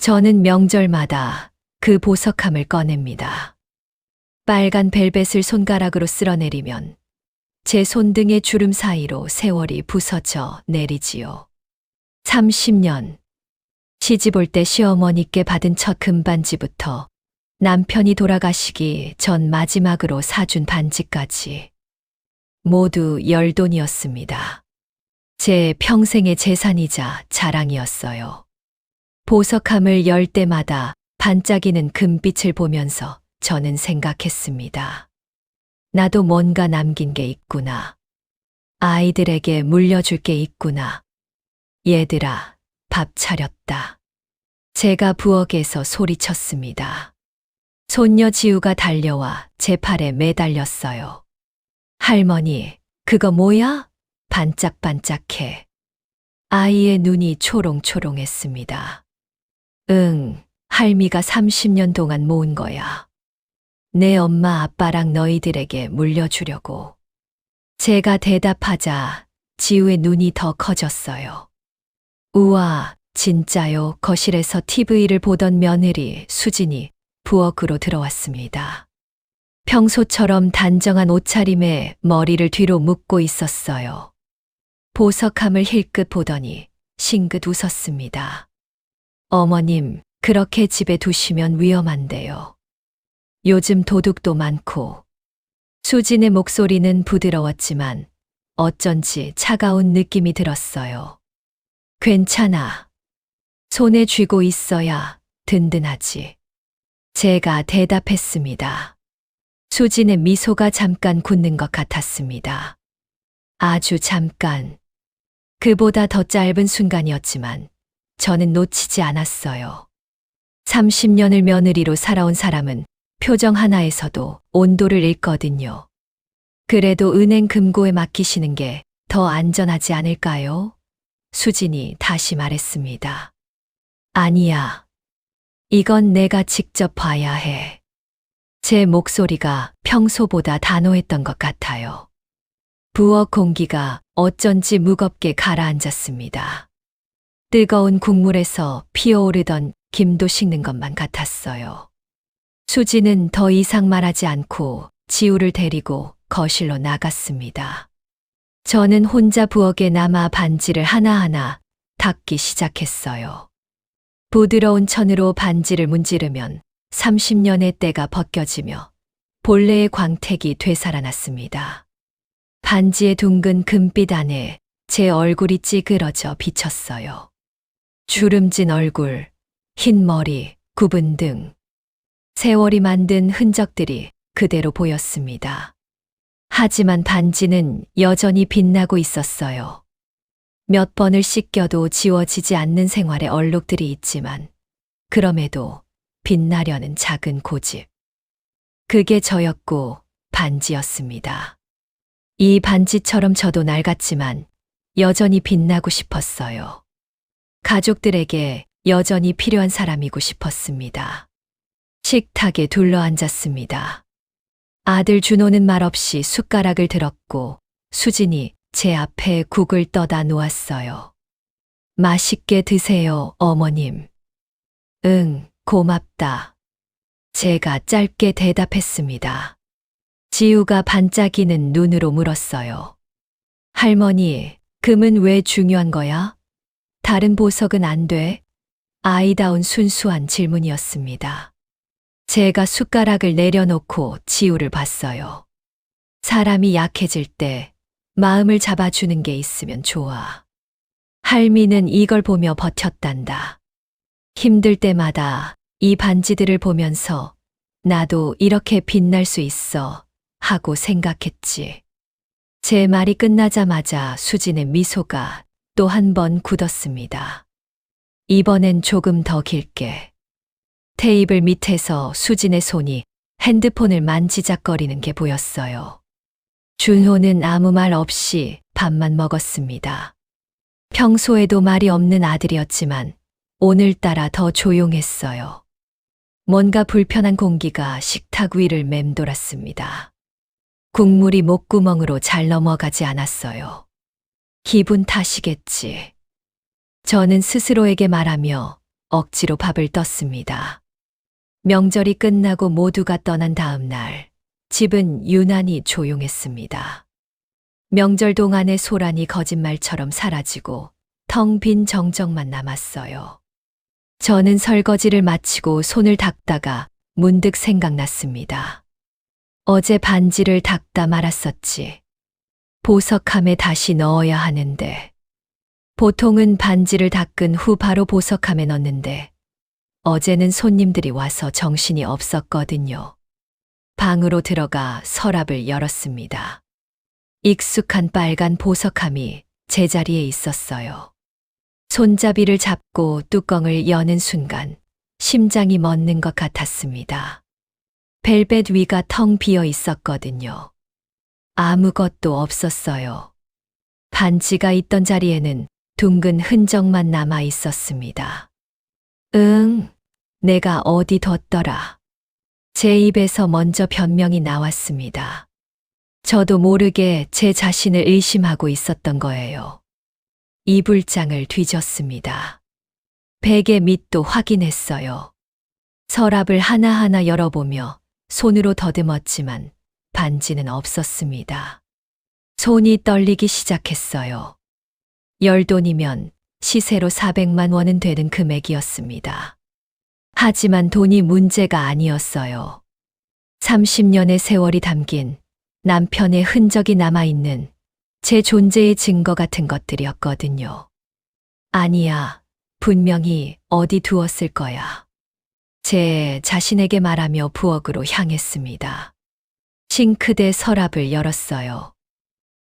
저는 명절마다 그 보석함을 꺼냅니다. 빨간 벨벳을 손가락으로 쓸어내리면 제 손등의 주름 사이로 세월이 부서져 내리지요. 30년. 시집 올 때 시어머니께 받은 첫 금반지부터 남편이 돌아가시기 전 마지막으로 사준 반지까지 모두 열돈이었습니다. 제 평생의 재산이자 자랑이었어요. 보석함을 열 때마다 반짝이는 금빛을 보면서 저는 생각했습니다. 나도 뭔가 남긴 게 있구나. 아이들에게 물려줄 게 있구나. 얘들아, 밥 차렸다. 제가 부엌에서 소리쳤습니다. 손녀 지우가 달려와 제 팔에 매달렸어요. 할머니, 그거 뭐야? 반짝반짝해. 아이의 눈이 초롱초롱했습니다. 응, 할미가 30년 동안 모은 거야. 내 엄마 아빠랑 너희들에게 물려주려고. 제가 대답하자 지우의 눈이 더 커졌어요. 우와, 진짜요? 거실에서 TV를 보던 며느리 수진이 부엌으로 들어왔습니다. 평소처럼 단정한 옷차림에 머리를 뒤로 묶고 있었어요. 보석함을 힐끗 보더니 싱긋 웃었습니다. 어머님, 그렇게 집에 두시면 위험한데요. 요즘 도둑도 많고. 수진의 목소리는 부드러웠지만 어쩐지 차가운 느낌이 들었어요. 괜찮아. 손에 쥐고 있어야 든든하지. 제가 대답했습니다. 수진의 미소가 잠깐 굳는 것 같았습니다. 아주 잠깐. 그보다 더 짧은 순간이었지만 저는 놓치지 않았어요. 30년을 며느리로 살아온 사람은 표정 하나에서도 온도를 읽거든요. 그래도 은행 금고에 맡기시는 게 더 안전하지 않을까요? 수진이 다시 말했습니다. 아니야. 이건 내가 직접 봐야 해. 제 목소리가 평소보다 단호했던 것 같아요. 부엌 공기가 어쩐지 무겁게 가라앉았습니다. 뜨거운 국물에서 피어오르던 김도 식는 것만 같았어요. 수지는 더 이상 말하지 않고 지우를 데리고 거실로 나갔습니다. 저는 혼자 부엌에 남아 반지를 하나하나 닦기 시작했어요. 부드러운 천으로 반지를 문지르면 30년의 때가 벗겨지며 본래의 광택이 되살아났습니다. 반지의 둥근 금빛 안에 제 얼굴이 찌그러져 비쳤어요. 주름진 얼굴, 흰 머리, 굽은 등. 세월이 만든 흔적들이 그대로 보였습니다. 하지만 반지는 여전히 빛나고 있었어요. 몇 번을 씻겨도 지워지지 않는 생활의 얼룩들이 있지만 그럼에도 빛나려는 작은 고집. 그게 저였고 반지였습니다. 이 반지처럼 저도 낡았지만 여전히 빛나고 싶었어요. 가족들에게 여전히 필요한 사람이고 싶었습니다. 식탁에 둘러앉았습니다. 아들 준호는 말없이 숟가락을 들었고 수진이 제 앞에 국을 떠다 놓았어요. 맛있게 드세요, 어머님. 응, 고맙다. 제가 짧게 대답했습니다. 지우가 반짝이는 눈으로 물었어요. 할머니, 금은 왜 중요한 거야? 다른 보석은 안 돼? 아이다운 순수한 질문이었습니다. 제가 숟가락을 내려놓고 지우를 봤어요. 사람이 약해질 때 마음을 잡아주는 게 있으면 좋아. 할미는 이걸 보며 버텼단다. 힘들 때마다 이 반지들을 보면서 나도 이렇게 빛날 수 있어 하고 생각했지. 제 말이 끝나자마자 수진의 미소가 또 한 번 굳었습니다. 이번엔 조금 더 길게. 테이블 밑에서 수진의 손이 핸드폰을 만지작거리는 게 보였어요. 준호는 아무 말 없이 밥만 먹었습니다. 평소에도 말이 없는 아들이었지만 오늘따라 더 조용했어요. 뭔가 불편한 공기가 식탁 위를 맴돌았습니다. 국물이 목구멍으로 잘 넘어가지 않았어요. 기분 탓이겠지. 저는 스스로에게 말하며 억지로 밥을 떴습니다. 명절이 끝나고 모두가 떠난 다음 날, 집은 유난히 조용했습니다. 명절 동안의 소란이 거짓말처럼 사라지고 텅 빈 정적만 남았어요. 저는 설거지를 마치고 손을 닦다가 문득 생각났습니다. 어제 반지를 닦다 말았었지. 보석함에 다시 넣어야 하는데. 보통은 반지를 닦은 후 바로 보석함에 넣는데 어제는 손님들이 와서 정신이 없었거든요. 방으로 들어가 서랍을 열었습니다. 익숙한 빨간 보석함이 제자리에 있었어요. 손잡이를 잡고 뚜껑을 여는 순간 심장이 멎는 것 같았습니다. 벨벳 위가 텅 비어 있었거든요. 아무것도 없었어요. 반지가 있던 자리에는 둥근 흔적만 남아 있었습니다. 내가 어디 뒀더라. 제 입에서 먼저 변명이 나왔습니다. 저도 모르게 제 자신을 의심하고 있었던 거예요. 이불장을 뒤졌습니다. 베개 밑도 확인했어요. 서랍을 하나하나 열어보며 손으로 더듬었지만 반지는 없었습니다. 손이 떨리기 시작했어요. 열돈이면 시세로 400만 원은 되는 금액이었습니다. 하지만 돈이 문제가 아니었어요. 30년의 세월이 담긴 남편의 흔적이 남아있는 제 존재의 증거 같은 것들이었거든요. 아니야, 분명히 어디 두었을 거야. 제 자신에게 말하며 부엌으로 향했습니다. 싱크대 서랍을 열었어요.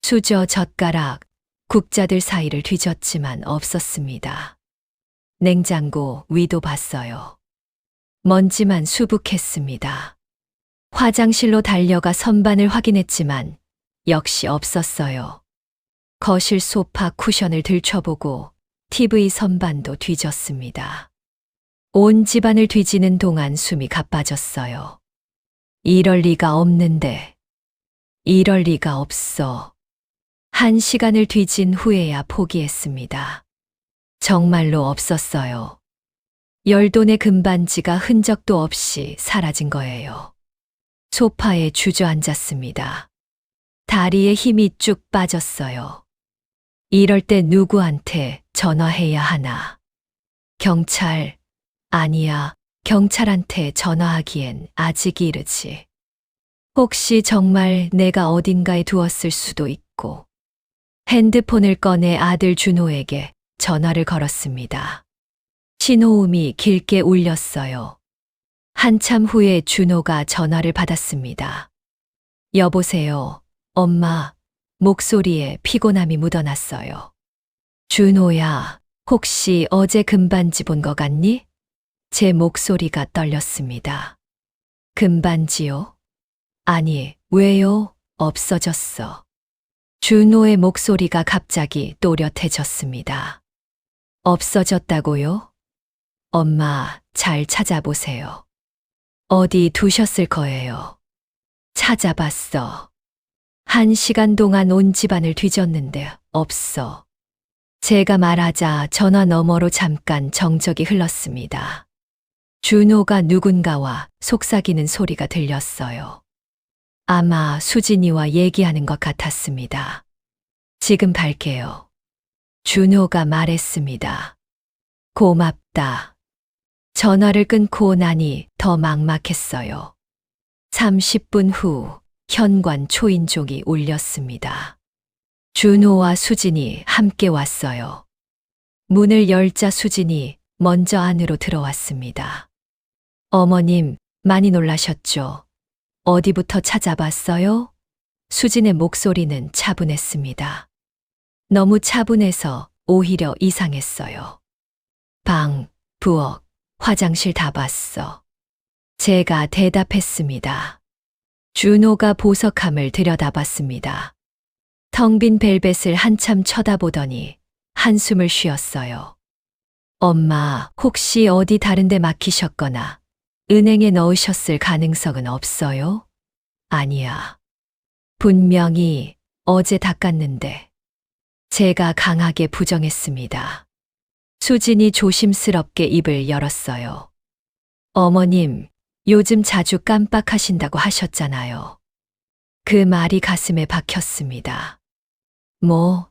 수저, 젓가락, 국자들 사이를 뒤졌지만 없었습니다. 냉장고 위도 봤어요. 먼지만 수북했습니다. 화장실로 달려가 선반을 확인했지만 역시 없었어요. 거실 소파 쿠션을 들춰보고 TV 선반도 뒤졌습니다. 온 집안을 뒤지는 동안 숨이 가빠졌어요. 이럴 리가 없는데. 이럴 리가 없어. 1시간을 뒤진 후에야 포기했습니다. 정말로 없었어요. 열돈의 금반지가 흔적도 없이 사라진 거예요. 소파에 주저앉았습니다. 다리에 힘이 쭉 빠졌어요. 이럴 때 누구한테 전화해야 하나? 경찰, 아니야, 경찰한테 전화하기엔 아직 이르지. 혹시 정말 내가 어딘가에 두었을 수도 있고. 핸드폰을 꺼내 아들 준호에게 전화를 걸었습니다. 신호음이 길게 울렸어요. 한참 후에 준호가 전화를 받았습니다. 여보세요, 엄마. 목소리에 피곤함이 묻어났어요. 준호야, 혹시 어제 금반지 본 거 같니? 제 목소리가 떨렸습니다. 금반지요? 아니, 왜요? 없어졌어. 준호의 목소리가 갑자기 또렷해졌습니다. 없어졌다고요? 엄마, 잘 찾아보세요. 어디 두셨을 거예요. 찾아봤어. 1시간 동안 온 집안을 뒤졌는데 없어. 제가 말하자 전화 너머로 잠깐 정적이 흘렀습니다. 준호가 누군가와 속삭이는 소리가 들렸어요. 아마 수진이와 얘기하는 것 같았습니다. 지금 갈게요. 준호가 말했습니다. 고맙다. 전화를 끊고 나니 더 막막했어요. 30분 후 현관 초인종이 울렸습니다. 준호와 수진이 함께 왔어요. 문을 열자 수진이 먼저 안으로 들어왔습니다. 어머님, 많이 놀라셨죠? 어디부터 찾아봤어요? 수진의 목소리는 차분했습니다. 너무 차분해서 오히려 이상했어요. 방, 부엌, 화장실 다 봤어. 제가 대답했습니다. 준호가 보석함을 들여다봤습니다. 텅 빈 벨벳을 한참 쳐다보더니 한숨을 쉬었어요. 엄마, 혹시 어디 다른 데 막히셨거나 은행에 넣으셨을 가능성은 없어요? 아니야. 분명히 어제 닦았는데 제가 강하게 부정했습니다. 수진이 조심스럽게 입을 열었어요. 어머님, 요즘 자주 깜빡하신다고 하셨잖아요. 그 말이 가슴에 박혔습니다. 뭐,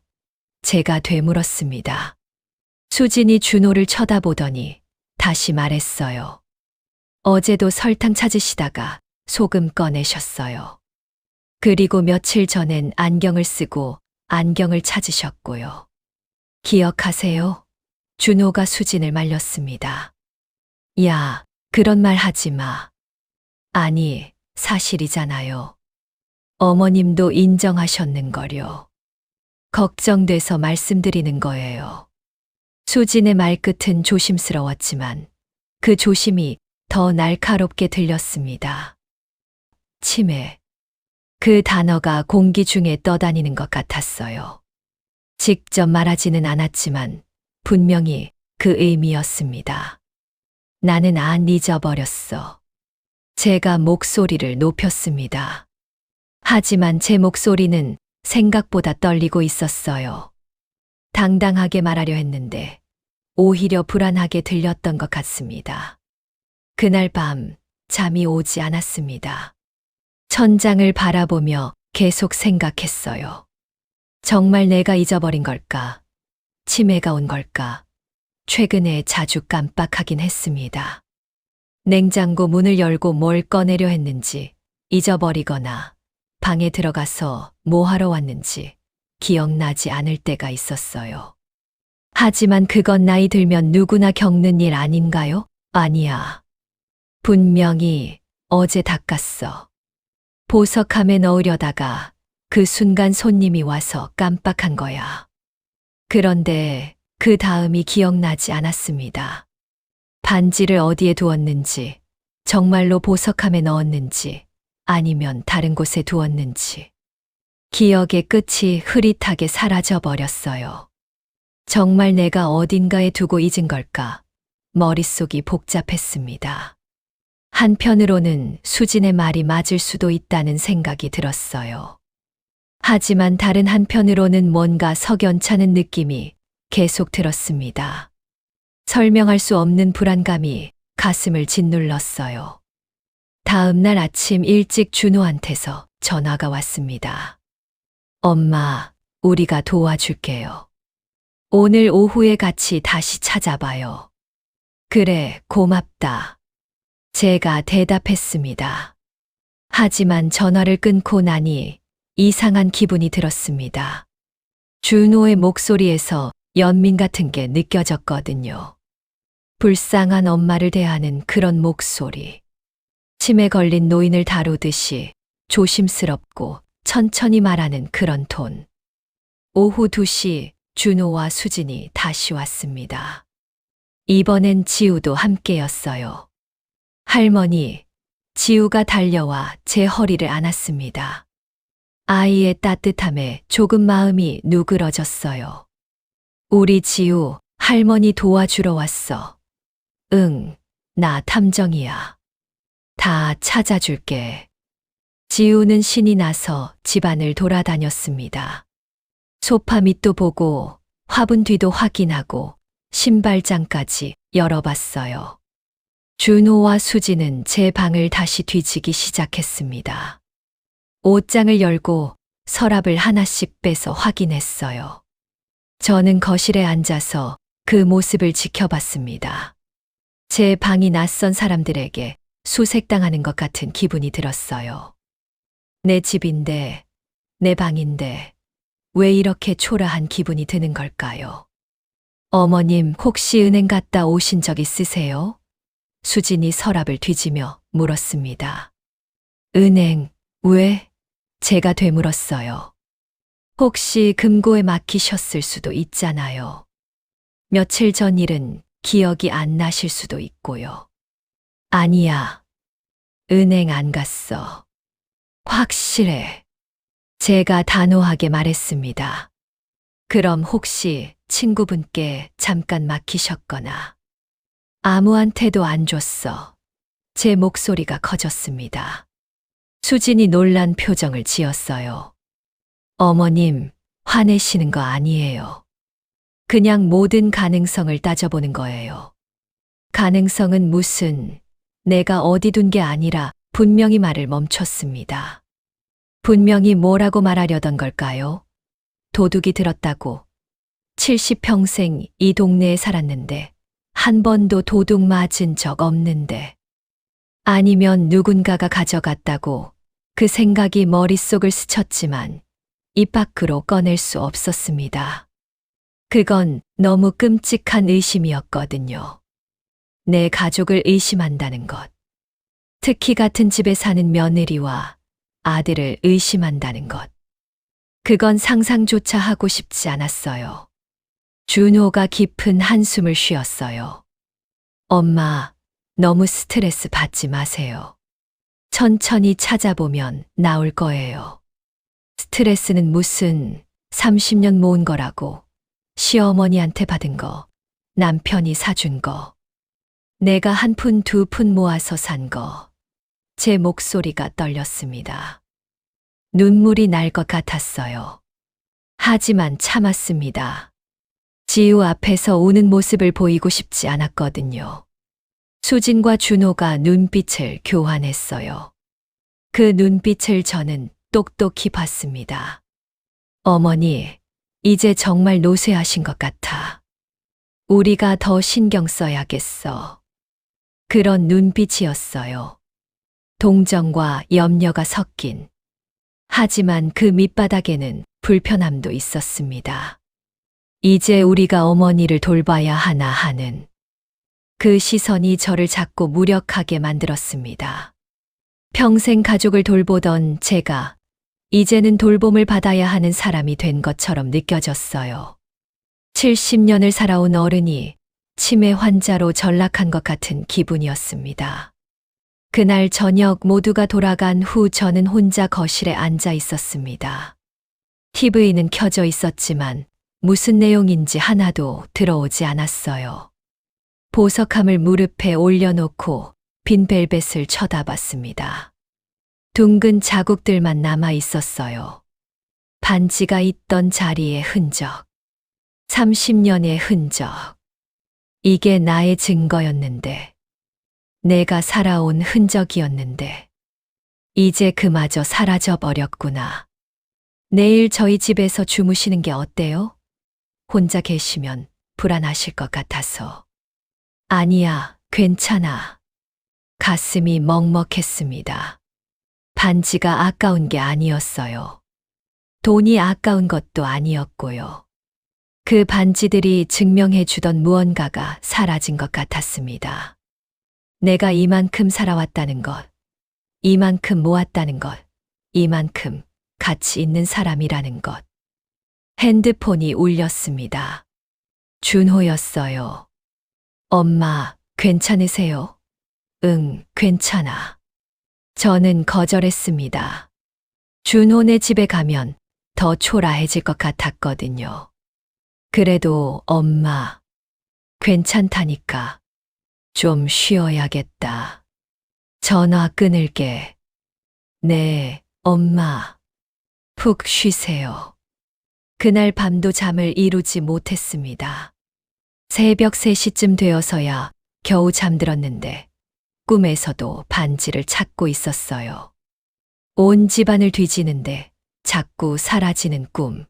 제가 되물었습니다. 수진이 준호를 쳐다보더니 다시 말했어요. 어제도 설탕 찾으시다가 소금 꺼내셨어요. 그리고 며칠 전엔 안경을 쓰고 안경을 찾으셨고요. 기억하세요? 준호가 수진을 말렸습니다. 야, 그런 말 하지 마. 아니, 사실이잖아요. 어머님도 인정하셨는걸요. 걱정돼서 말씀드리는 거예요. 수진의 말끝은 조심스러웠지만 그 조심이 더 날카롭게 들렸습니다. 치매. 그 단어가 공기 중에 떠다니는 것 같았어요. 직접 말하지는 않았지만 분명히 그 의미였습니다. 나는 안 잊어버렸어. 제가 목소리를 높였습니다. 하지만 제 목소리는 생각보다 떨리고 있었어요. 당당하게 말하려 했는데 오히려 불안하게 들렸던 것 같습니다. 그날 밤 잠이 오지 않았습니다. 천장을 바라보며 계속 생각했어요. 정말 내가 잊어버린 걸까? 치매가 온 걸까? 최근에 자주 깜빡하긴 했습니다. 냉장고 문을 열고 뭘 꺼내려 했는지 잊어버리거나 방에 들어가서 뭐 하러 왔는지 기억나지 않을 때가 있었어요. 하지만 그건 나이 들면 누구나 겪는 일 아닌가요? 아니야. 분명히 어제 닦았어. 보석함에 넣으려다가 그 순간 손님이 와서 깜빡한 거야. 그런데 그 다음이 기억나지 않았습니다. 반지를 어디에 두었는지, 정말로 보석함에 넣었는지, 아니면 다른 곳에 두었는지. 기억의 끝이 흐릿하게 사라져 버렸어요. 정말 내가 어딘가에 두고 잊은 걸까? 머릿속이 복잡했습니다. 한편으로는 수진의 말이 맞을 수도 있다는 생각이 들었어요. 하지만 다른 한편으로는 뭔가 석연찮은 느낌이 계속 들었습니다. 설명할 수 없는 불안감이 가슴을 짓눌렀어요. 다음 날 아침 일찍 준호한테서 전화가 왔습니다. 엄마, 우리가 도와줄게요. 오늘 오후에 같이 다시 찾아봐요. 그래, 고맙다. 제가 대답했습니다. 하지만 전화를 끊고 나니 이상한 기분이 들었습니다. 준호의 목소리에서 연민 같은 게 느껴졌거든요. 불쌍한 엄마를 대하는 그런 목소리. 치매 걸린 노인을 다루듯이 조심스럽고 천천히 말하는 그런 톤. 오후 2시 준호와 수진이 다시 왔습니다. 이번엔 지우도 함께였어요. 할머니, 지우가 달려와 제 허리를 안았습니다. 아이의 따뜻함에 조금 마음이 누그러졌어요. 우리 지우, 할머니 도와주러 왔어. 응, 나 탐정이야. 다 찾아줄게. 지우는 신이 나서 집안을 돌아다녔습니다. 소파 밑도 보고 화분 뒤도 확인하고 신발장까지 열어봤어요. 준호와 수지는 제 방을 다시 뒤지기 시작했습니다. 옷장을 열고 서랍을 하나씩 빼서 확인했어요. 저는 거실에 앉아서 그 모습을 지켜봤습니다. 제 방이 낯선 사람들에게 수색당하는 것 같은 기분이 들었어요. 내 집인데, 내 방인데, 왜 이렇게 초라한 기분이 드는 걸까요? 어머님, 혹시 은행 갔다 오신 적 있으세요? 수진이 서랍을 뒤지며 물었습니다. 은행, 왜? 제가 되물었어요. 혹시 금고에 막히셨을 수도 있잖아요. 며칠 전 일은 기억이 안 나실 수도 있고요. 아니야. 은행 안 갔어. 확실해. 제가 단호하게 말했습니다. 그럼 혹시 친구분께 잠깐 맡기셨거나 아무한테도 안 줬어. 제 목소리가 커졌습니다. 수진이 놀란 표정을 지었어요. 어머님, 화내시는 거 아니에요. 그냥 모든 가능성을 따져보는 거예요. 가능성은 무슨, 내가 어디 둔 게 아니라 분명히 말을 멈췄습니다. 분명히 뭐라고 말하려던 걸까요? 도둑이 들었다고. 70평생 이 동네에 살았는데 한 번도 도둑 맞은 적 없는데. 아니면 누군가가 가져갔다고. 그 생각이 머릿속을 스쳤지만 입 밖으로 꺼낼 수 없었습니다. 그건 너무 끔찍한 의심이었거든요. 내 가족을 의심한다는 것. 특히 같은 집에 사는 며느리와 아들을 의심한다는 것. 그건 상상조차 하고 싶지 않았어요. 준호가 깊은 한숨을 쉬었어요. 엄마, 너무 스트레스 받지 마세요. 천천히 찾아보면 나올 거예요. 스트레스는 무슨 30년 모은 거라고. 시어머니한테 받은 거, 남편이 사준 거, 내가 한 푼 두 푼 모아서 산 거. 제 목소리가 떨렸습니다. 눈물이 날 것 같았어요. 하지만 참았습니다. 지우 앞에서 우는 모습을 보이고 싶지 않았거든요. 수진과 준호가 눈빛을 교환했어요. 그 눈빛을 저는 똑똑히 봤습니다. 어머니, 이제 정말 노쇠하신 것 같아. 우리가 더 신경 써야겠어. 그런 눈빛이었어요. 동정과 염려가 섞인. 하지만 그 밑바닥에는 불편함도 있었습니다. 이제 우리가 어머니를 돌봐야 하나 하는 그 시선이 저를 자꾸 무력하게 만들었습니다. 평생 가족을 돌보던 제가 이제는 돌봄을 받아야 하는 사람이 된 것처럼 느껴졌어요. 70년을 살아온 어른이 치매 환자로 전락한 것 같은 기분이었습니다. 그날 저녁 모두가 돌아간 후 저는 혼자 거실에 앉아 있었습니다. TV는 켜져 있었지만 무슨 내용인지 하나도 들어오지 않았어요. 보석함을 무릎에 올려놓고 빈 벨벳을 쳐다봤습니다. 둥근 자국들만 남아 있었어요. 반지가 있던 자리의 흔적. 30년의 흔적. 이게 나의 증거였는데. 내가 살아온 흔적이었는데. 이제 그마저 사라져 버렸구나. 내일 저희 집에서 주무시는 게 어때요? 혼자 계시면 불안하실 것 같아서. 아니야, 괜찮아. 가슴이 먹먹했습니다. 반지가 아까운 게 아니었어요. 돈이 아까운 것도 아니었고요. 그 반지들이 증명해 주던 무언가가 사라진 것 같았습니다. 내가 이만큼 살아왔다는 것, 이만큼 모았다는 것, 이만큼 가치 있는 사람이라는 것. 핸드폰이 울렸습니다. 준호였어요. 엄마, 괜찮으세요? 응, 괜찮아. 저는 거절했습니다. 준호네 집에 가면 더 초라해질 것 같았거든요. 그래도 엄마, 괜찮다니까. 좀 쉬어야겠다. 전화 끊을게. 네, 엄마. 푹 쉬세요. 그날 밤도 잠을 이루지 못했습니다. 새벽 3시쯤 되어서야 겨우 잠들었는데 꿈에서도 반지를 찾고 있었어요. 온 집안을 뒤지는데 자꾸 사라지는 꿈.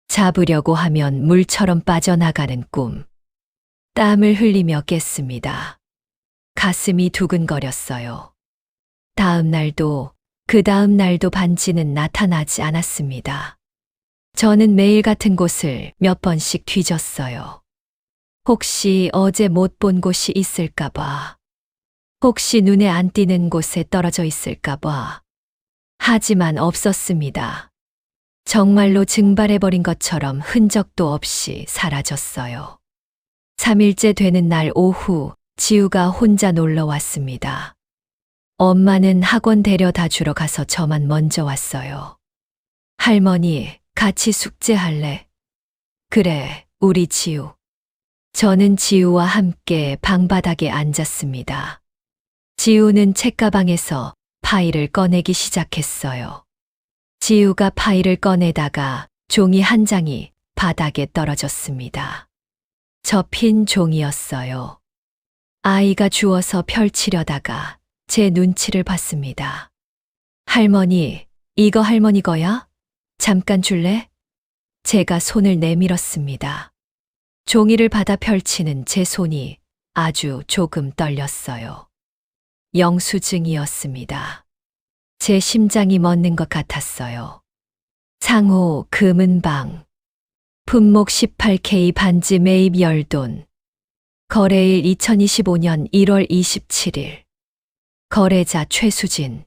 잡으려고 하면 물처럼 빠져나가는 꿈. 땀을 흘리며 깼습니다. 가슴이 두근거렸어요. 다음 날도 그 다음 날도 반지는 나타나지 않았습니다. 저는 매일 같은 곳을 몇 번씩 뒤졌어요. 혹시 어제 못 본 곳이 있을까 봐. 혹시 눈에 안 띄는 곳에 떨어져 있을까 봐. 하지만 없었습니다. 정말로 증발해버린 것처럼 흔적도 없이 사라졌어요. 3일째 되는 날 오후 지우가 혼자 놀러 왔습니다. 엄마는 학원 데려다 주러 가서 저만 먼저 왔어요. 할머니, 같이 숙제할래? 그래, 우리 지우. 저는 지우와 함께 방바닥에 앉았습니다. 지우는 책가방에서 파일을 꺼내기 시작했어요. 지우가 파일을 꺼내다가 종이 한 장이 바닥에 떨어졌습니다. 접힌 종이었어요. 아이가 주워서 펼치려다가 제 눈치를 봤습니다. 할머니, 이거 할머니 거야? 잠깐 줄래? 제가 손을 내밀었습니다. 종이를 받아 펼치는 제 손이 아주 조금 떨렸어요. 영수증이었습니다. 제 심장이 멎는 것 같았어요. 상호 금은방 품목 18K 반지 매입 열돈 거래일 2025년 1월 27일 거래자 최수진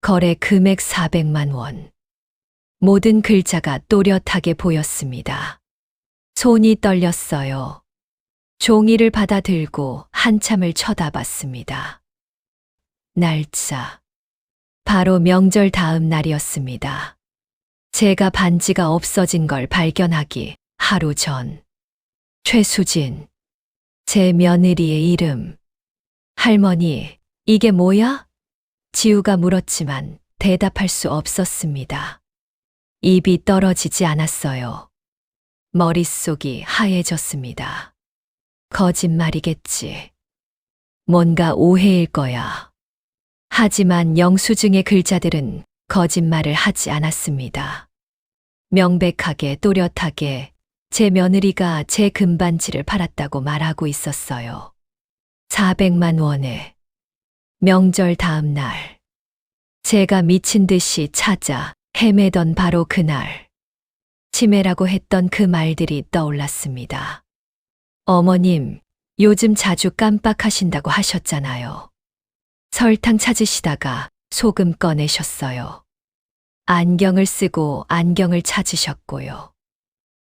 거래 금액 400만 원 모든 글자가 또렷하게 보였습니다. 손이 떨렸어요. 종이를 받아 들고 한참을 쳐다봤습니다. 날짜. 바로 명절 다음 날이었습니다. 제가 반지가 없어진 걸 발견하기 하루 전. 최수진. 제 며느리의 이름. 할머니, 이게 뭐야? 지우가 물었지만 대답할 수 없었습니다. 입이 떨어지지 않았어요. 머릿속이 하얘졌습니다. 거짓말이겠지. 뭔가 오해일 거야. 하지만 영수증의 글자들은 거짓말을 하지 않았습니다. 명백하게 또렷하게 제 며느리가 제 금반지를 팔았다고 말하고 있었어요. 400만 원에 명절 다음 날 제가 미친 듯이 찾아 헤매던 바로 그날 치매라고 했던 그 말들이 떠올랐습니다. 어머님, 요즘 자주 깜빡하신다고 하셨잖아요. 설탕 찾으시다가 소금 꺼내셨어요. 안경을 쓰고 안경을 찾으셨고요.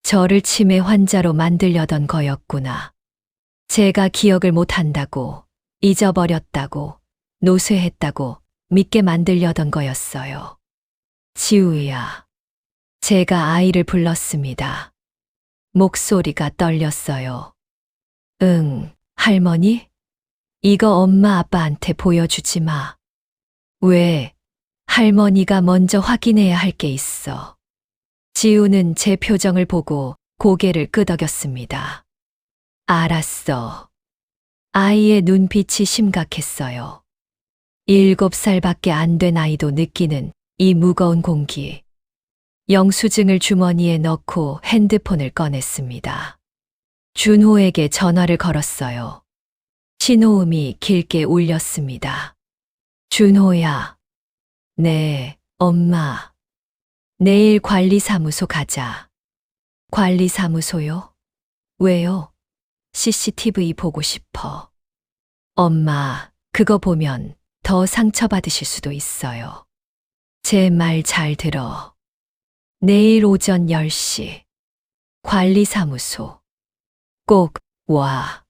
저를 치매 환자로 만들려던 거였구나. 제가 기억을 못한다고, 잊어버렸다고, 노쇠했다고 믿게 만들려던 거였어요. 지우야. 제가 아이를 불렀습니다. 목소리가 떨렸어요. 응, 할머니? 이거 엄마 아빠한테 보여주지 마. 왜? 할머니가 먼저 확인해야 할 게 있어. 지우는 제 표정을 보고 고개를 끄덕였습니다. 알았어. 아이의 눈빛이 심각했어요. 7살밖에 안 된 아이도 느끼는 이 무거운 공기. 영수증을 주머니에 넣고 핸드폰을 꺼냈습니다. 준호에게 전화를 걸었어요. 신호음이 길게 울렸습니다. 준호야. 네, 엄마. 내일 관리사무소 가자. 관리사무소요? 왜요? CCTV 보고 싶어. 엄마, 그거 보면 더 상처받으실 수도 있어요. 제 말 잘 들어. 내일 오전 10시. 관리사무소. 꼭 와.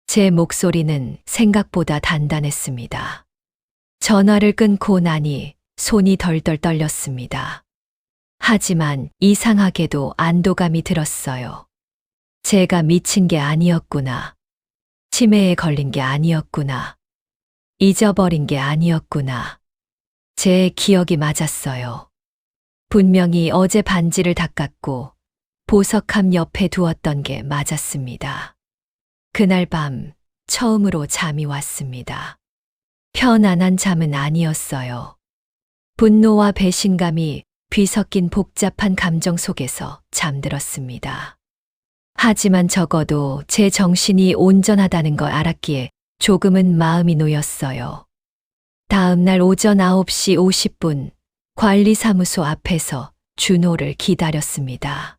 제 목소리는 생각보다 단단했습니다. 전화를 끊고 나니 손이 덜덜 떨렸습니다. 하지만 이상하게도 안도감이 들었어요. 제가 미친 게 아니었구나. 치매에 걸린 게 아니었구나. 잊어버린 게 아니었구나. 제 기억이 맞았어요. 분명히 어제 반지를 닦았고 보석함 옆에 두었던 게 맞았습니다. 그날 밤 처음으로 잠이 왔습니다. 편안한 잠은 아니었어요. 분노와 배신감이 뒤섞인 복잡한 감정 속에서 잠들었습니다. 하지만 적어도 제 정신이 온전하다는 걸 알았기에 조금은 마음이 놓였어요. 다음 날 오전 9시 50분 관리사무소 앞에서 준호를 기다렸습니다.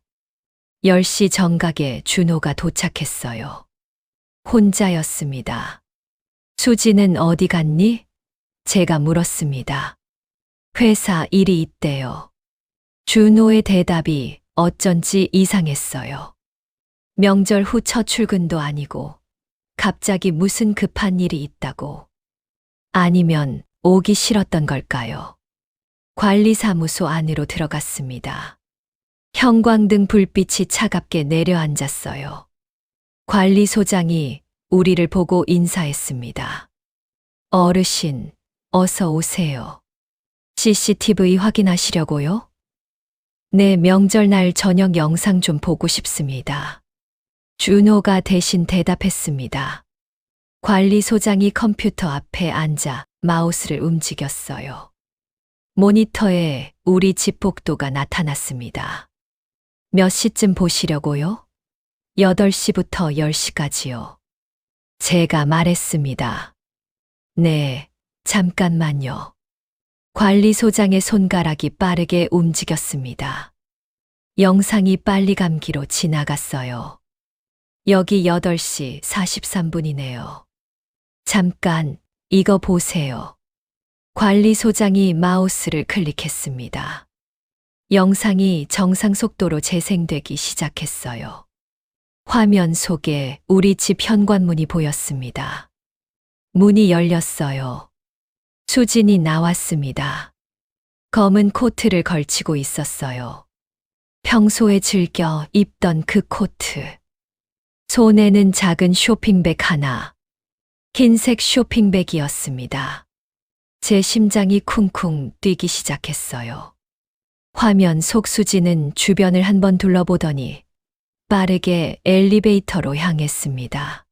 10시 정각에 준호가 도착했어요. 혼자였습니다. 수지는 어디 갔니? 제가 물었습니다. 회사 일이 있대요. 준호의 대답이 어쩐지 이상했어요. 명절 후 첫 출근도 아니고 갑자기 무슨 급한 일이 있다고. 아니면 오기 싫었던 걸까요? 관리사무소 안으로 들어갔습니다. 형광등 불빛이 차갑게 내려앉았어요. 관리소장이 우리를 보고 인사했습니다. 어르신, 어서 오세요. CCTV 확인하시려고요? 네, 명절날 저녁 영상 좀 보고 싶습니다. 준호가 대신 대답했습니다. 관리소장이 컴퓨터 앞에 앉아 마우스를 움직였어요. 모니터에 우리 집 복도가 나타났습니다. 몇 시쯤 보시려고요? 8시부터 10시까지요. 제가 말했습니다. 네, 잠깐만요. 관리소장의 손가락이 빠르게 움직였습니다. 영상이 빨리 감기로 지나갔어요. 여기 8시 43분이네요. 잠깐, 이거 보세요. 관리소장이 마우스를 클릭했습니다. 영상이 정상 속도로 재생되기 시작했어요. 화면 속에 우리 집 현관문이 보였습니다. 문이 열렸어요. 수진이 나왔습니다. 검은 코트를 걸치고 있었어요. 평소에 즐겨 입던 그 코트. 손에는 작은 쇼핑백 하나. 흰색 쇼핑백이었습니다. 제 심장이 쿵쿵 뛰기 시작했어요. 화면 속 수지는 주변을 한번 둘러보더니 빠르게 엘리베이터로 향했습니다.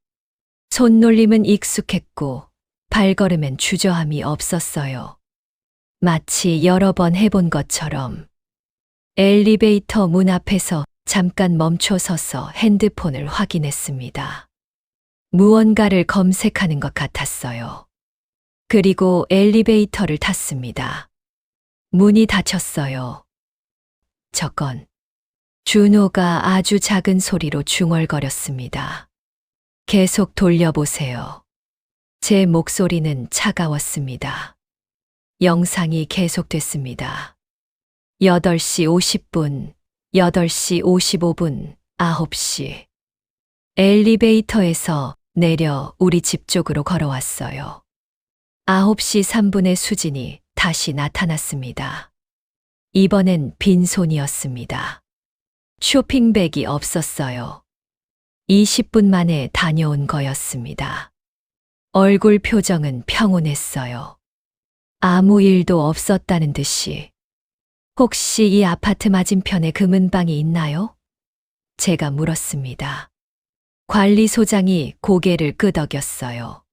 손놀림은 익숙했고 발걸음엔 주저함이 없었어요. 마치 여러 번 해본 것처럼. 엘리베이터 문 앞에서 잠깐 멈춰 서서 핸드폰을 확인했습니다. 무언가를 검색하는 것 같았어요. 그리고 엘리베이터를 탔습니다. 문이 닫혔어요. 저건 준호가 아주 작은 소리로 중얼거렸습니다. 계속 돌려보세요. 제 목소리는 차가웠습니다. 영상이 계속됐습니다. 8시 50분, 8시 55분, 9시. 엘리베이터에서 내려 우리 집 쪽으로 걸어왔어요. 9시 3분에 수진이 다시 나타났습니다. 이번엔 빈손이었습니다. 쇼핑백이 없었어요. 20분 만에 다녀온 거였습니다. 얼굴 표정은 평온했어요. 아무 일도 없었다는 듯이. 혹시 이 아파트 맞은편에 금은방이 있나요? 제가 물었습니다. 관리소장이 고개를 끄덕였어요.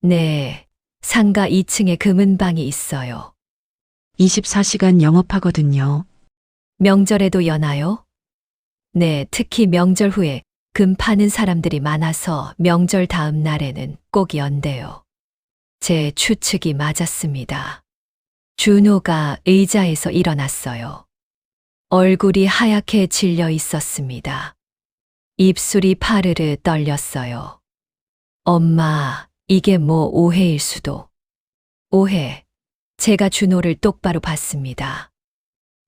네, 상가 2층에 금은방이 있어요. 24시간 영업하거든요. 명절에도 여나요? 네, 특히 명절 후에 금 파는 사람들이 많아서 명절 다음 날에는 꼭 연대요. 제 추측이 맞았습니다. 준호가 의자에서 일어났어요. 얼굴이 하얗게 질려 있었습니다. 입술이 파르르 떨렸어요. 엄마, 이게 뭐 오해일 수도. 오해. 제가 준호를 똑바로 봤습니다.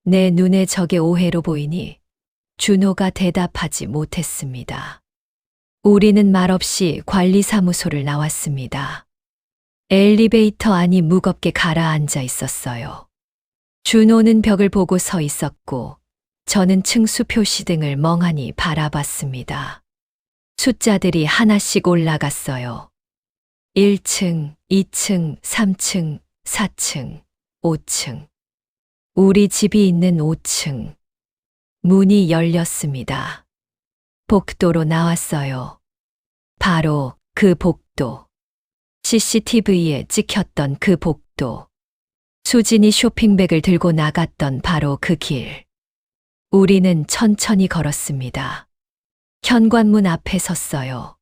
내 눈에 저게 오해로 보이니 준호가 대답하지 못했습니다. 우리는 말없이 관리사무소를 나왔습니다. 엘리베이터 안이 무겁게 가라앉아 있었어요. 준호는 벽을 보고 서 있었고 저는 층수 표시 등을 멍하니 바라봤습니다. 숫자들이 하나씩 올라갔어요. 1층, 2층, 3층, 4층, 5층. 우리 집이 있는 5층. 문이 열렸습니다. 복도로 나왔어요. 바로 그 복도. CCTV에 찍혔던 그 복도. 수진이 쇼핑백을 들고 나갔던 바로 그 길. 우리는 천천히 걸었습니다. 현관문 앞에 섰어요.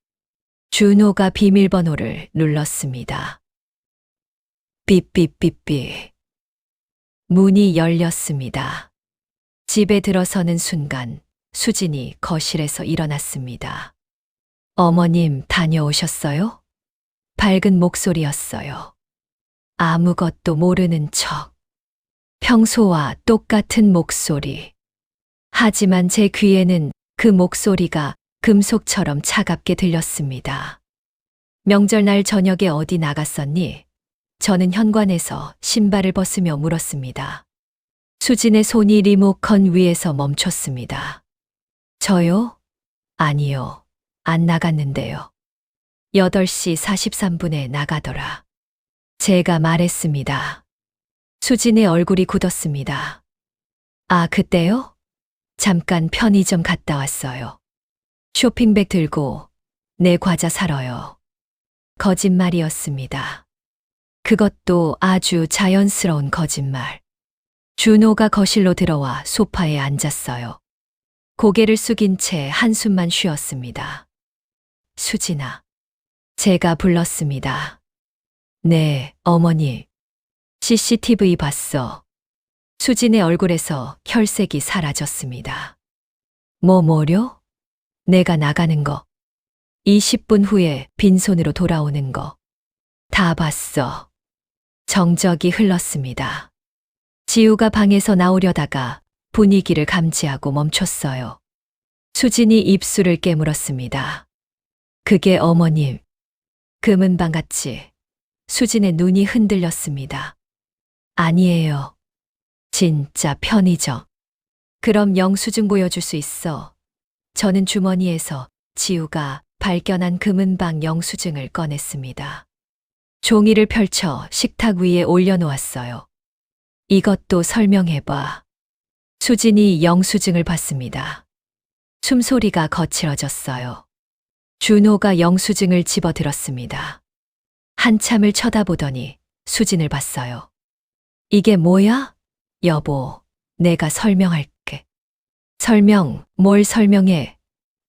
준호가 비밀번호를 눌렀습니다. 삐삐삐삐. 문이 열렸습니다. 집에 들어서는 순간 수진이 거실에서 일어났습니다. 어머님 다녀오셨어요? 밝은 목소리였어요. 아무것도 모르는 척. 평소와 똑같은 목소리. 하지만 제 귀에는 그 목소리가 금속처럼 차갑게 들렸습니다. 명절날 저녁에 어디 나갔었니? 저는 현관에서 신발을 벗으며 물었습니다. 수진의 손이 리모컨 위에서 멈췄습니다. 저요? 아니요. 안 나갔는데요. 8시 43분에 나가더라. 제가 말했습니다. 수진의 얼굴이 굳었습니다. 아, 그때요? 잠깐 편의점 갔다 왔어요. 쇼핑백 들고 내 과자 사러요. 거짓말이었습니다. 그것도 아주 자연스러운 거짓말. 준호가 거실로 들어와 소파에 앉았어요. 고개를 숙인 채 한숨만 쉬었습니다. 수진아. 제가 불렀습니다. 네, 어머니. CCTV 봤어. 수진의 얼굴에서 혈색이 사라졌습니다. 뭐요? 내가 나가는 거. 20분 후에 빈손으로 돌아오는 거. 다 봤어. 정적이 흘렀습니다. 지우가 방에서 나오려다가 분위기를 감지하고 멈췄어요. 수진이 입술을 깨물었습니다. 그게 어머님. 금은방 같이 수진의 눈이 흔들렸습니다. 아니에요. 진짜 편의점. 그럼 영수증 보여줄 수 있어. 저는 주머니에서 지우가 발견한 금은방 영수증을 꺼냈습니다. 종이를 펼쳐 식탁 위에 올려놓았어요. 이것도 설명해봐. 수진이 영수증을 봤습니다. 숨소리가 거칠어졌어요. 준호가 영수증을 집어들었습니다. 한참을 쳐다보더니 수진을 봤어요. 이게 뭐야? 여보, 내가 설명할게. 설명, 뭘 설명해?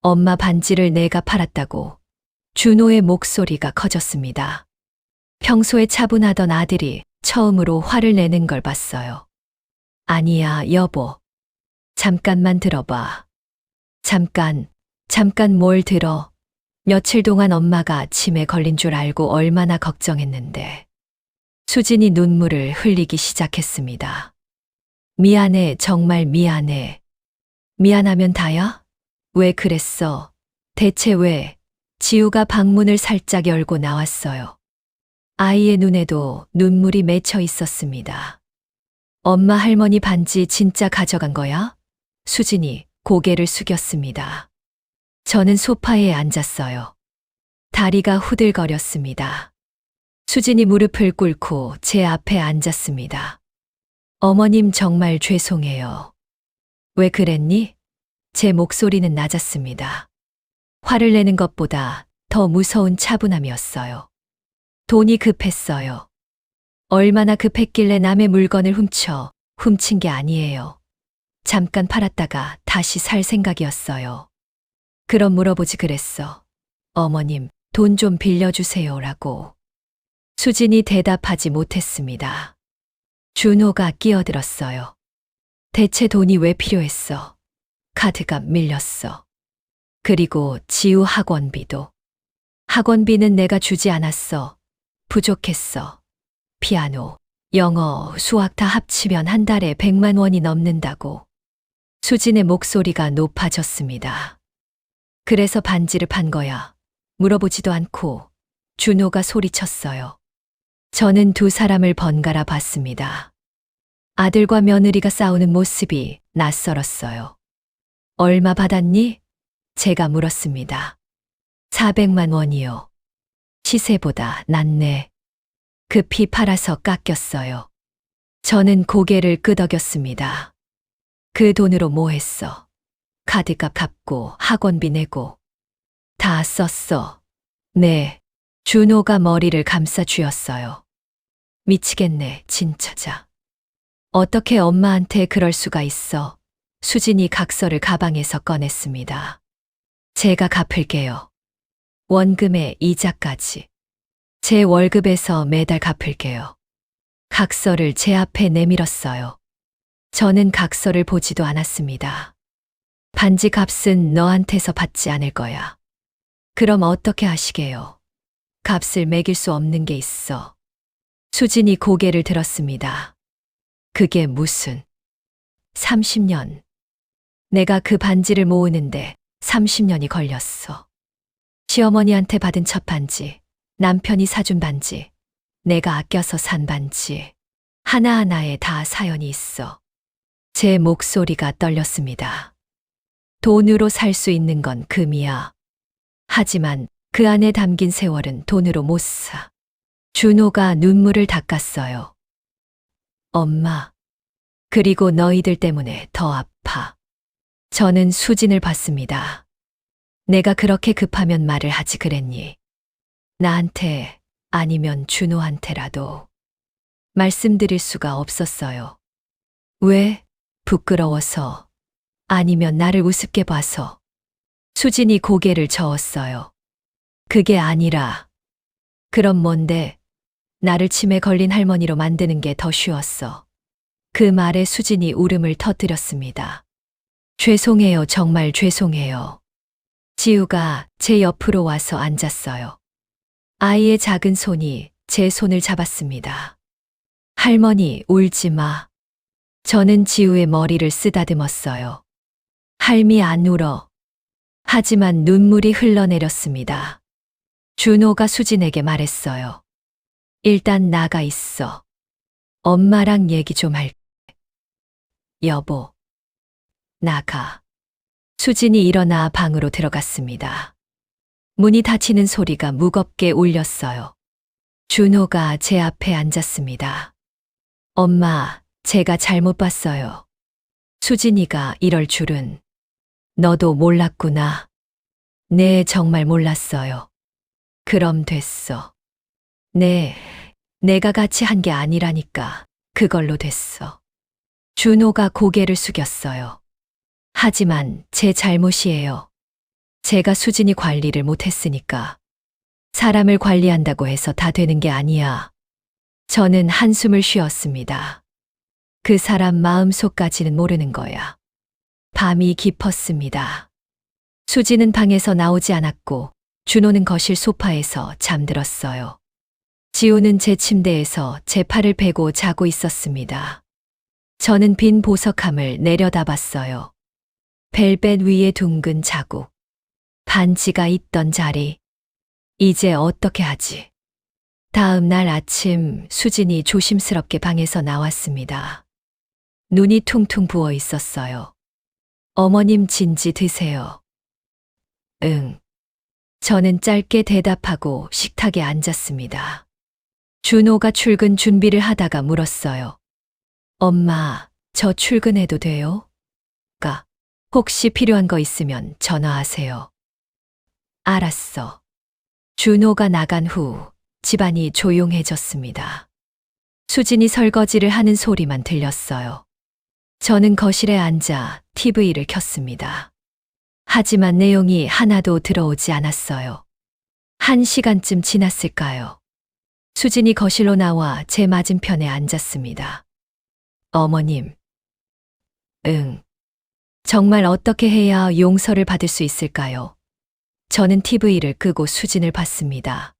엄마 반지를 내가 팔았다고. 준호의 목소리가 커졌습니다. 평소에 차분하던 아들이 처음으로 화를 내는 걸 봤어요. 아니야, 여보. 잠깐만 들어봐. 잠깐 뭘 들어. 며칠 동안 엄마가 치매 걸린 줄 알고 얼마나 걱정했는데. 수진이 눈물을 흘리기 시작했습니다. 미안해, 정말 미안해. 미안하면 다야? 왜 그랬어? 대체 왜? 지우가 방문을 살짝 열고 나왔어요. 아이의 눈에도 눈물이 맺혀 있었습니다. 엄마 할머니 반지 진짜 가져간 거야? 수진이 고개를 숙였습니다. 저는 소파에 앉았어요. 다리가 후들거렸습니다. 수진이 무릎을 꿇고 제 앞에 앉았습니다. 어머님 정말 죄송해요. 왜 그랬니? 제 목소리는 낮았습니다. 화를 내는 것보다 더 무서운 차분함이었어요. 돈이 급했어요. 얼마나 급했길래 남의 물건을 훔친 게 아니에요. 잠깐 팔았다가 다시 살 생각이었어요. 그럼 물어보지 그랬어. 어머님, 돈 좀 빌려주세요라고. 수진이 대답하지 못했습니다. 준호가 끼어들었어요. 대체 돈이 왜 필요했어? 카드값 밀렸어. 그리고 지우 학원비도. 학원비는 내가 주지 않았어. 부족했어. 피아노, 영어, 수학 다 합치면 한 달에 100만 원이 넘는다고. 수진의 목소리가 높아졌습니다. 그래서 반지를 판 거야. 물어보지도 않고. 준호가 소리쳤어요. 저는 두 사람을 번갈아 봤습니다. 아들과 며느리가 싸우는 모습이 낯설었어요. 얼마 받았니? 제가 물었습니다. 400만 원이요. 시세보다 낮네. 급히 팔아서 깎였어요. 저는 고개를 끄덕였습니다. 그 돈으로 뭐 했어? 카드값 갚고 학원비 내고. 다 썼어. 네. 준호가 머리를 감싸 쥐었어요. 미치겠네, 진짜자. 어떻게 엄마한테 그럴 수가 있어? 수진이 각서를 가방에서 꺼냈습니다. 제가 갚을게요. 원금에 이자까지. 제 월급에서 매달 갚을게요. 각서를 제 앞에 내밀었어요. 저는 각서를 보지도 않았습니다. 반지 값은 너한테서 받지 않을 거야. 그럼 어떻게 하시게요? 값을 매길 수 없는 게 있어. 수진이 고개를 들었습니다. 그게 무슨 30년. 내가 그 반지를 모으는데 30년이 걸렸어. 시어머니한테 받은 첫 반지, 남편이 사준 반지, 내가 아껴서 산 반지. 하나하나에 다 사연이 있어. 제 목소리가 떨렸습니다. 돈으로 살 수 있는 건 금이야. 하지만 그 안에 담긴 세월은 돈으로 못 사. 준호가 눈물을 닦았어요. 엄마, 그리고 너희들 때문에 더 아파. 저는 수진을 봤습니다. 내가 그렇게 급하면 말을 하지 그랬니? 나한테 아니면 준호한테라도 말씀드릴 수가 없었어요. 왜? 부끄러워서 아니면 나를 우습게 봐서. 수진이 고개를 저었어요. 그게 아니라 그럼 뭔데? 나를 치매 걸린 할머니로 만드는 게 더 쉬웠어. 그 말에 수진이 울음을 터뜨렸습니다. 죄송해요. 정말 죄송해요. 지우가 제 옆으로 와서 앉았어요. 아이의 작은 손이 제 손을 잡았습니다. 할머니, 울지 마. 저는 지우의 머리를 쓰다듬었어요. 할미 안 울어. 하지만 눈물이 흘러내렸습니다. 준호가 수진에게 말했어요. 일단 나가 있어. 엄마랑 얘기 좀 할게. 여보, 나가. 수진이 일어나 방으로 들어갔습니다. 문이 닫히는 소리가 무겁게 울렸어요. 준호가 제 앞에 앉았습니다. 엄마, 제가 잘못 봤어요. 수진이가 이럴 줄은. 너도 몰랐구나. 네, 정말 몰랐어요. 그럼 됐어. 네, 내가 같이 한 게 아니라니까. 그걸로 됐어. 준호가 고개를 숙였어요. 하지만 제 잘못이에요. 제가 수진이 관리를 못했으니까. 사람을 관리한다고 해서 다 되는 게 아니야. 저는 한숨을 쉬었습니다. 그 사람 마음속까지는 모르는 거야. 밤이 깊었습니다. 수진은 방에서 나오지 않았고 준호는 거실 소파에서 잠들었어요. 지우는 제 침대에서 제 팔을 베고 자고 있었습니다. 저는 빈 보석함을 내려다봤어요. 벨벳 위에 둥근 자국. 반지가 있던 자리. 이제 어떻게 하지? 다음 날 아침 수진이 조심스럽게 방에서 나왔습니다. 눈이 퉁퉁 부어 있었어요. 어머님 진지 드세요. 응. 저는 짧게 대답하고 식탁에 앉았습니다. 준호가 출근 준비를 하다가 물었어요. 엄마, 저 출근해도 돼요? 혹시 필요한 거 있으면 전화하세요. 알았어. 준호가 나간 후 집안이 조용해졌습니다. 수진이 설거지를 하는 소리만 들렸어요. 저는 거실에 앉아 TV를 켰습니다. 하지만 내용이 하나도 들어오지 않았어요. 1시간쯤 지났을까요? 수진이 거실로 나와 제 맞은편에 앉았습니다. 어머님. 응. 정말 어떻게 해야 용서를 받을 수 있을까요? 저는 TV를 끄고 수진을 봤습니다.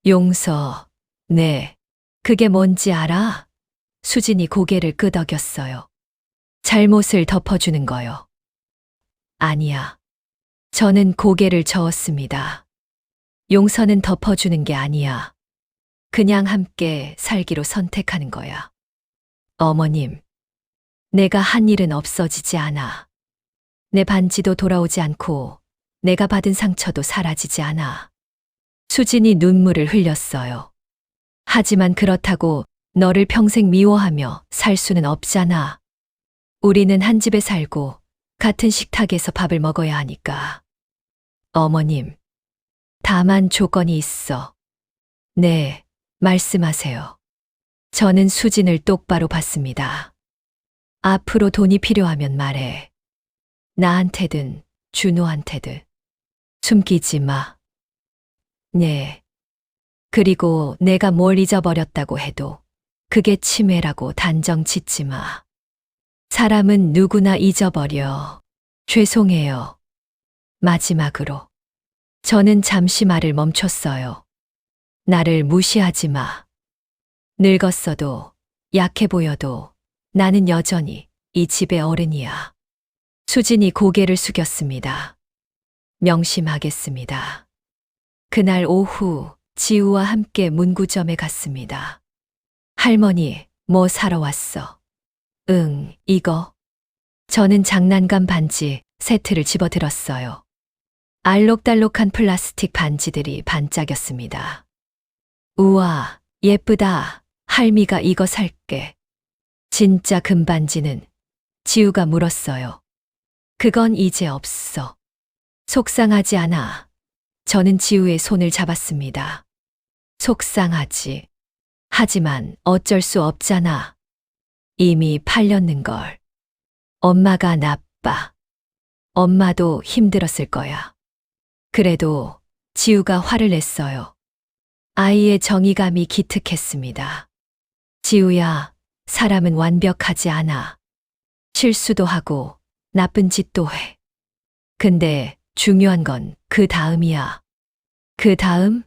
용서, 네. 그게 뭔지 알아? 수진이 고개를 끄덕였어요. 잘못을 덮어주는 거요. 아니야. 저는 고개를 저었습니다. 용서는 덮어주는 게 아니야. 그냥 함께 살기로 선택하는 거야. 어머님. 내가 한 일은 없어지지 않아. 내 반지도 돌아오지 않고 내가 받은 상처도 사라지지 않아. 수진이 눈물을 흘렸어요. 하지만 그렇다고 너를 평생 미워하며 살 수는 없잖아. 우리는 한 집에 살고 같은 식탁에서 밥을 먹어야 하니까. 어머님, 다만 조건이 있어. 네, 말씀하세요. 저는 수진을 똑바로 봤습니다. 앞으로 돈이 필요하면 말해. 나한테든 준호한테든. 숨기지 마. 네. 그리고 내가 뭘 잊어버렸다고 해도 그게 치매라고 단정 짓지 마. 사람은 누구나 잊어버려. 죄송해요. 마지막으로. 저는 잠시 말을 멈췄어요. 나를 무시하지 마. 늙었어도 약해 보여도 나는 여전히 이 집의 어른이야. 수진이 고개를 숙였습니다. 명심하겠습니다. 그날 오후 지우와 함께 문구점에 갔습니다. 할머니, 뭐 사러 왔어? 응, 이거. 저는 장난감 반지 세트를 집어들었어요. 알록달록한 플라스틱 반지들이 반짝였습니다. 우와, 예쁘다. 할미가 이거 살게. 진짜 금반지는? 지우가 물었어요. 그건 이제 없어. 속상하지 않아. 저는 지우의 손을 잡았습니다. 속상하지. 하지만 어쩔 수 없잖아. 이미 팔렸는걸. 엄마가 나빠. 엄마도 힘들었을 거야. 그래도 지우가 화를 냈어요. 아이의 정의감이 기특했습니다. 지우야, 사람은 완벽하지 않아. 실수도 하고 나쁜 짓도 해. 근데 중요한 건 그 다음이야. 그 다음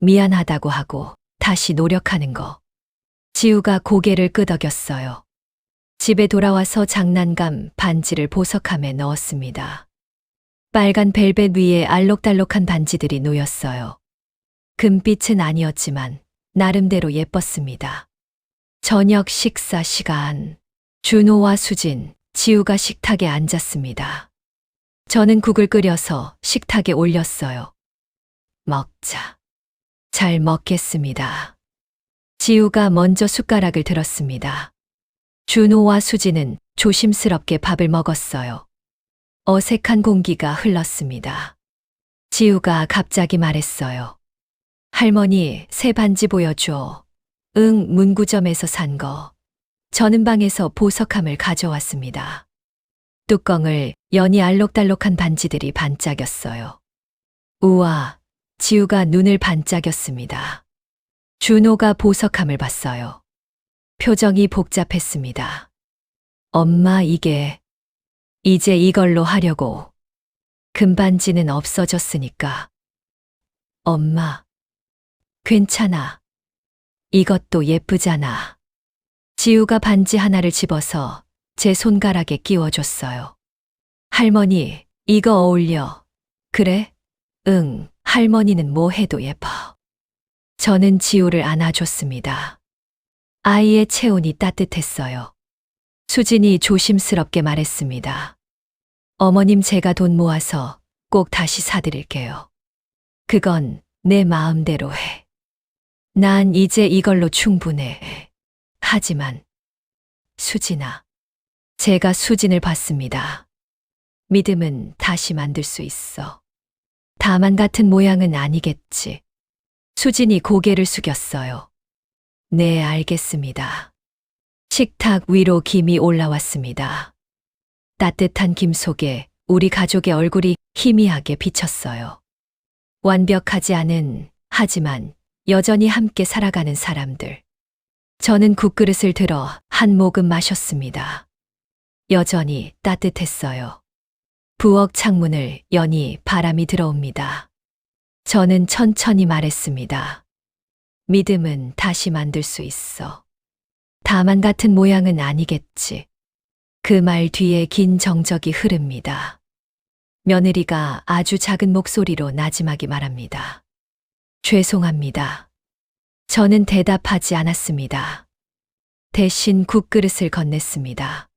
미안하다고 하고 다시 노력하는 거. 지우가 고개를 끄덕였어요. 집에 돌아와서 장난감 반지를 보석함에 넣었습니다. 빨간 벨벳 위에 알록달록한 반지들이 놓였어요. 금빛은 아니었지만 나름대로 예뻤습니다. 저녁 식사 시간. 준호와 수진, 지우가 식탁에 앉았습니다. 저는 국을 끓여서 식탁에 올렸어요. 먹자. 잘 먹겠습니다. 지우가 먼저 숟가락을 들었습니다. 준호와 수진은 조심스럽게 밥을 먹었어요. 어색한 공기가 흘렀습니다. 지우가 갑자기 말했어요. 할머니, 새 반지 보여줘. 응, 문구점에서 산 거. 저는 방에서 보석함을 가져왔습니다. 뚜껑을 여니 알록달록한 반지들이 반짝였어요. 우와, 지우가 눈을 반짝였습니다. 준호가 보석함을 봤어요. 표정이 복잡했습니다. 엄마, 이제 이걸로 하려고. 금반지는 없어졌으니까. 엄마, 괜찮아. 이것도 예쁘잖아. 지우가 반지 하나를 집어서 제 손가락에 끼워줬어요. 할머니, 이거 어울려. 그래? 응, 할머니는 뭐 해도 예뻐. 저는 지우를 안아줬습니다. 아이의 체온이 따뜻했어요. 수진이 조심스럽게 말했습니다. 어머님, 제가 돈 모아서 꼭 다시 사드릴게요. 그건 내 마음대로 해. 난 이제 이걸로 충분해. 하지만, 수진아. 제가 수진을 봤습니다. 믿음은 다시 만들 수 있어. 다만 같은 모양은 아니겠지. 수진이 고개를 숙였어요. 네, 알겠습니다. 식탁 위로 김이 올라왔습니다. 따뜻한 김 속에 우리 가족의 얼굴이 희미하게 비쳤어요. 완벽하지 않은, 하지만 여전히 함께 살아가는 사람들. 저는 국그릇을 들어 한 모금 마셨습니다. 여전히 따뜻했어요. 부엌 창문을 여니 바람이 들어옵니다. 저는 천천히 말했습니다. 믿음은 다시 만들 수 있어. 다만 같은 모양은 아니겠지. 그 말 뒤에 긴 정적이 흐릅니다. 며느리가 아주 작은 목소리로 나지막이 말합니다. 죄송합니다. 저는 대답하지 않았습니다. 대신 국그릇을 건넸습니다.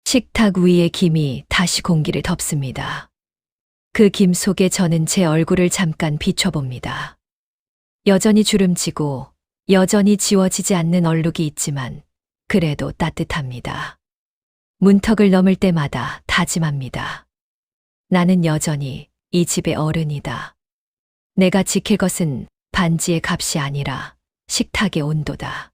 식탁 위의 김이 다시 공기를 덮습니다. 그 김 속에 저는 제 얼굴을 잠깐 비춰봅니다. 여전히 주름지고 여전히 지워지지 않는 얼룩이 있지만 그래도 따뜻합니다. 문턱을 넘을 때마다 다짐합니다. 나는 여전히 이 집의 어른이다. 내가 지킬 것은 반지의 값이 아니라 식탁의 온도다.